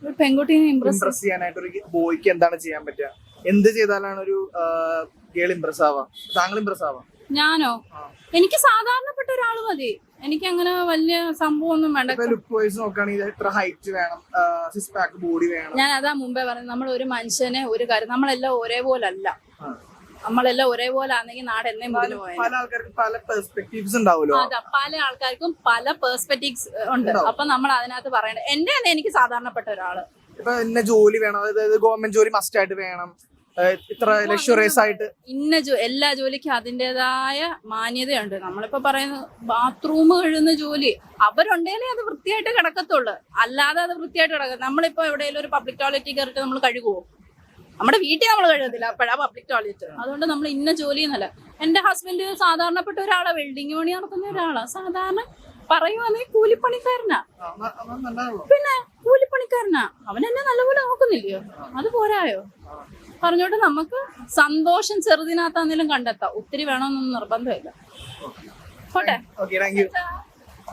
ഒരു പെൺകുട്ടീനെ ഇംപ്രസ് ചെയ്യാനായിട്ട് ഒരു ബോയ്ക്ക് എന്താണ് ചെയ്യാൻ പറ്റുക? എന്ത് ചെയ്താലാണ് ഒരു ഗേൾ ഇംപ്രസ് ആവാം? താങ്കൾ ഇംപ്രസ് ആവാം? ഞാനോ? എനിക്ക് സാധാരണപ്പെട്ട ഒരാൾ മതി. എനിക്ക് അങ്ങനെ വലിയ സംഭവം ഒന്നും വേണ്ട. ലുക്ക് വൈസ് നോക്കുകയാണെങ്കിൽ എത്ര ഹൈറ്റ് വേണം, സിക്സ് പാക്ക് ബോഡി വേണം? ഞാൻ അതാ മുമ്പേ പറഞ്ഞത്, നമ്മൾ ഒരു മനുഷ്യനെ ഒരു കാര്യം, നമ്മളെല്ലാം ഒരേപോലെ അല്ല. നമ്മളെല്ലാം ഒരേപോലെ ആണെങ്കിൽ നാട് എന്നേ മുന്നിൽ പോയത്. പല ആൾക്കാർക്കും പല പെർസ്പെക്ടീവ്സ് ഉണ്ടാവുമല്ലോ. അതാ, പല ആൾക്കാർക്കും പല പെർസ്പെക്ടീവ്സ് ഉണ്ട്. അപ്പൊ നമ്മൾ അതിനകത്ത് പറയണ്ട. എന്റെ തന്നെ എനിക്ക് സാധാരണപ്പെട്ട ഒരാള്. ഇപ്പൊ ഇന്ന ജോലി വേണം, അതായത് ഗവൺമെന്റ് ജോലി മസ്റ്റ് ആയിട്ട് വേണം, ഇത്ര ലക്ഷറിയസ് ആയിട്ട് എല്ലാ ജോലിക്കും അതിൻ്റെതായ മാന്യതയുണ്ട്. നമ്മളിപ്പോ പറയുന്നത് ബാത്റൂം കഴുകുന്ന ജോലി, അവരുണ്ടെങ്കിലേ അത് വൃത്തിയായിട്ട് കിടക്കത്തുള്ളു. അല്ലാതെ അത് വൃത്തിയായിട്ട് കിടക്കും. നമ്മളിപ്പോ എവിടെയെങ്കിലും ഒരു പബ്ലിക് ടോയ്ലറ്റിൽ കയറിയിട്ട് നമ്മൾ കഴുകുമോ? നമ്മുടെ വീട്ടിൽ നമ്മൾ കഴുകത്തില്ല, അപ്പോഴാ പബ്ലിക് ടോയ്ലറ്റ്. അതുകൊണ്ട് നമ്മൾ ഇന്ന ജോലി എന്നല്ല. എന്റെ ഹസ്ബൻഡ് സാധാരണപ്പെട്ട ഒരാളാ, വെൽഡിങ് പണി നടത്തുന്ന ഒരാളാ. സാധാരണ പറയുവാണെങ്കിൽ കൂലിപ്പണിക്കാരനാ. പിന്നെ കൂലിപ്പണിക്കാരനാ. അവൻ എന്നെ നല്ലപോലെ നോക്കുന്നില്ലയോ? അത് പോരായോ? പറഞ്ഞോട്ട് നമുക്ക് സന്തോഷം ചെറുതിനകത്താണെങ്കിലും കണ്ടെത്താം. ഒത്തിരി വേണമെന്നൊന്നും നിർബന്ധമില്ല. പോട്ടെ.